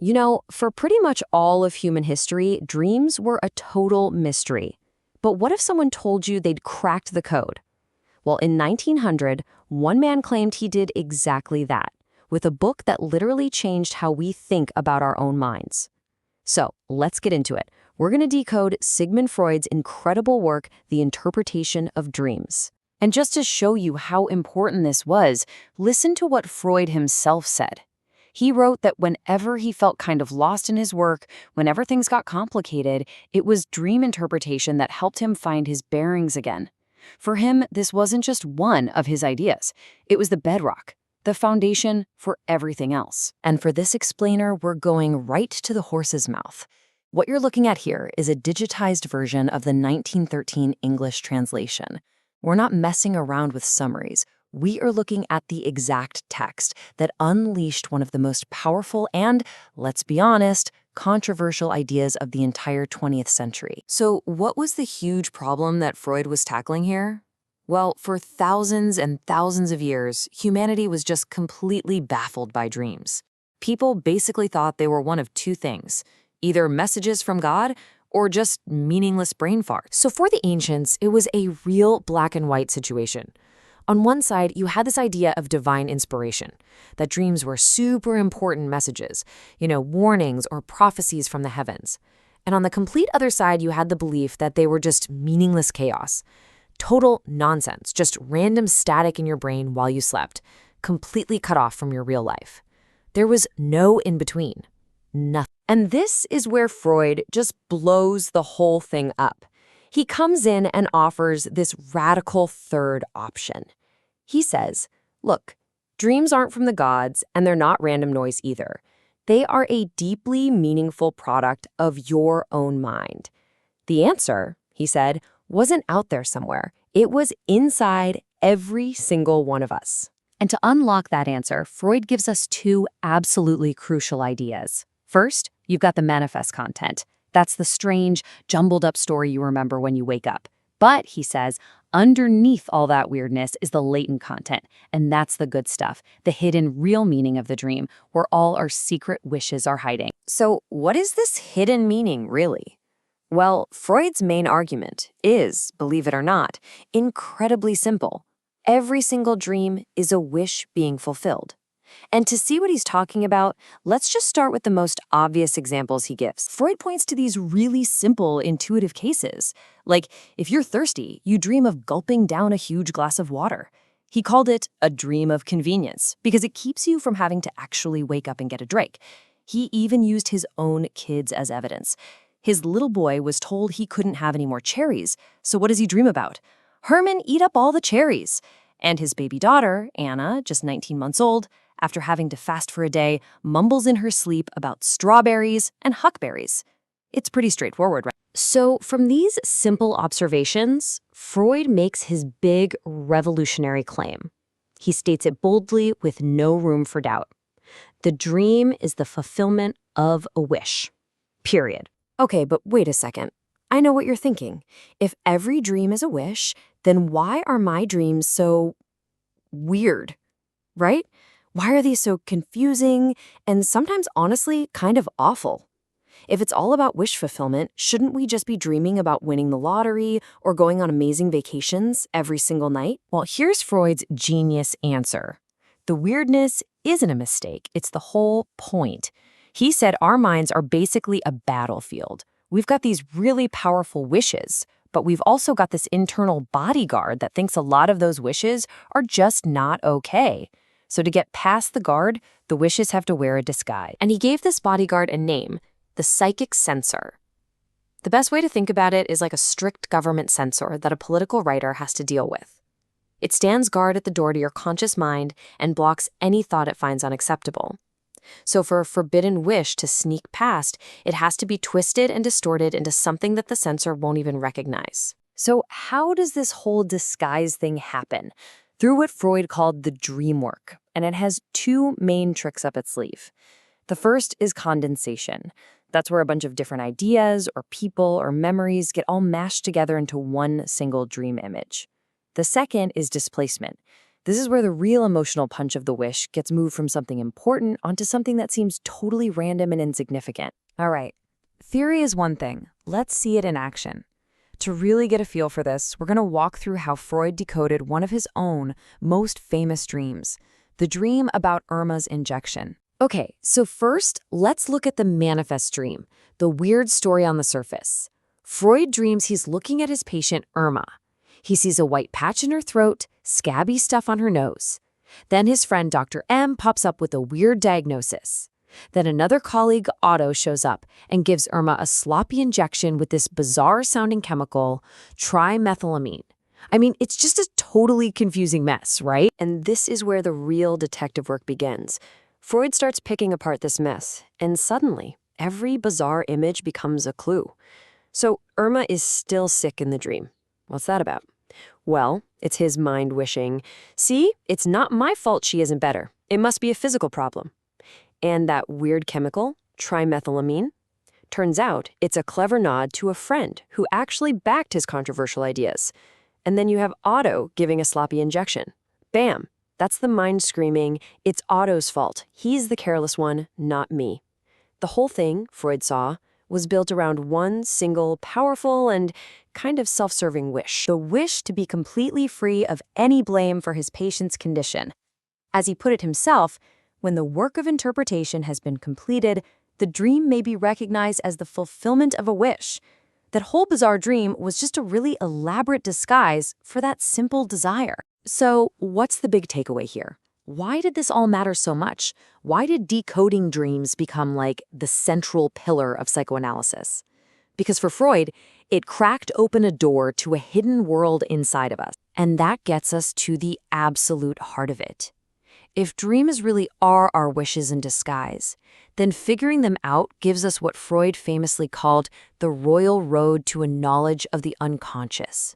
You know, for pretty much all of human history, dreams were a total mystery. But what if someone told you they'd cracked the code? Well, in 1900, one man claimed he did exactly that, with a book that literally changed how we think about our own minds. So, let's get into it. We're going to decode Sigmund Freud's incredible work, The Interpretation of Dreams. And just to show you how important this was, listen to what Freud himself said. He wrote that whenever he felt kind of lost in his work, whenever things got complicated, it was dream interpretation that helped him find his bearings again. For him, this wasn't just one of his ideas. It was the bedrock, the foundation for everything else. And for this explainer, we're going right to the horse's mouth. What you're looking at here is a digitized version of the 1913 English translation. We're not messing around with summaries. We are looking at the exact text that unleashed one of the most powerful and, let's be honest, controversial ideas of the entire 20th century. So what was the huge problem that Freud was tackling here? Well, for thousands and thousands of years, humanity was just completely baffled by dreams. People basically thought they were one of two things, either messages from God or just meaningless brain farts. So for the ancients, it was a real black and white situation. On one side, you had this idea of divine inspiration, that dreams were super important messages, warnings or prophecies from the heavens. And on the complete other side, you had the belief that they were just meaningless chaos. Total nonsense, just random static in your brain while you slept, completely cut off from your real life. There was no in-between. Nothing. And this is where Freud just blows the whole thing up. He comes in and offers this radical third option. He says, look, dreams aren't from the gods, and they're not random noise either. They are a deeply meaningful product of your own mind. The answer, he said, wasn't out there somewhere. It was inside every single one of us. And to unlock that answer, Freud gives us two absolutely crucial ideas. First, you've got the manifest content. That's the strange, jumbled-up story you remember when you wake up. But, he says, underneath all that weirdness is the latent content, and that's the good stuff, the hidden real meaning of the dream, where all our secret wishes are hiding. So, what is this hidden meaning, really? Well, Freud's main argument is, believe it or not, incredibly simple. Every single dream is a wish being fulfilled. And to see what he's talking about, let's just start with the most obvious examples he gives. Freud points to these really simple, intuitive cases. Like, if you're thirsty, you dream of gulping down a huge glass of water. He called it a dream of convenience because it keeps you from having to actually wake up and get a drink. He even used his own kids as evidence. His little boy was told he couldn't have any more cherries, so what does he dream about? Herman, eat up all the cherries. And his baby daughter, Anna, just 19 months old, after having to fast for a day, mumbles in her sleep about strawberries and huckberries. It's pretty straightforward, right? So from these simple observations, Freud makes his big revolutionary claim. He states it boldly with no room for doubt. The dream is the fulfillment of a wish. Period. Okay, but wait a second. I know what you're thinking. If every dream is a wish, then why are my dreams so weird, right? Why are these so confusing and sometimes, honestly, kind of awful? If it's all about wish fulfillment, shouldn't we just be dreaming about winning the lottery or going on amazing vacations every single night? Well, here's Freud's genius answer. The weirdness isn't a mistake. It's the whole point. He said our minds are basically a battlefield. We've got these really powerful wishes, but we've also got this internal bodyguard that thinks a lot of those wishes are just not okay. So to get past the guard, the wishes have to wear a disguise. And he gave this bodyguard a name, the psychic censor. The best way to think about it is like a strict government censor that a political writer has to deal with. It stands guard at the door to your conscious mind and blocks any thought it finds unacceptable. So for a forbidden wish to sneak past, it has to be twisted and distorted into something that the censor won't even recognize. So how does this whole disguise thing happen? Through what Freud called the dream work, and it has two main tricks up its sleeve. The first is condensation. That's where a bunch of different ideas or people or memories get all mashed together into one single dream image. The second is displacement. This is where the real emotional punch of the wish gets moved from something important onto something that seems totally random and insignificant. All right, theory is one thing. Let's see it in action. To really get a feel for this, we're going to walk through how Freud decoded one of his own most famous dreams, the dream about Irma's injection. Okay, so first, let's look at the manifest dream, the weird story on the surface. Freud dreams he's looking at his patient Irma. He sees a white patch in her throat, scabby stuff on her nose. Then his friend Dr. M pops up with a weird diagnosis. Then another colleague, Otto, shows up and gives Irma a sloppy injection with this bizarre-sounding chemical, trimethylamine. I mean, it's just a totally confusing mess, right? And this is where the real detective work begins. Freud starts picking apart this mess, and suddenly, every bizarre image becomes a clue. So Irma is still sick in the dream. What's that about? Well, it's his mind wishing, see, it's not my fault she isn't better. It must be a physical problem. And that weird chemical, trimethylamine, turns out it's a clever nod to a friend who actually backed his controversial ideas. And then you have Otto giving a sloppy injection. Bam! That's the mind screaming, it's Otto's fault. He's the careless one, not me. The whole thing, Freud saw, was built around one single, powerful, and kind of self-serving wish. The wish to be completely free of any blame for his patient's condition. As he put it himself, when the work of interpretation has been completed, the dream may be recognized as the fulfillment of a wish. That whole bizarre dream was just a really elaborate disguise for that simple desire. So, what's the big takeaway here? Why did this all matter so much? Why did decoding dreams become like the central pillar of psychoanalysis? Because for Freud, it cracked open a door to a hidden world inside of us. And that gets us to the absolute heart of it. If dreams really are our wishes in disguise, then figuring them out gives us what Freud famously called the royal road to a knowledge of the unconscious.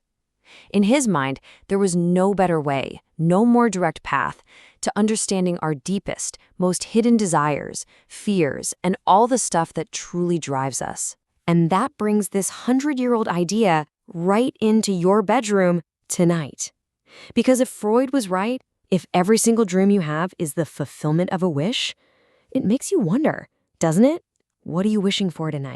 In his mind, there was no better way, no more direct path to understanding our deepest, most hidden desires, fears, and all the stuff that truly drives us. And that brings this 100-year-old idea right into your bedroom tonight. Because if Freud was right, if every single dream you have is the fulfillment of a wish, it makes you wonder, doesn't it? What are you wishing for tonight?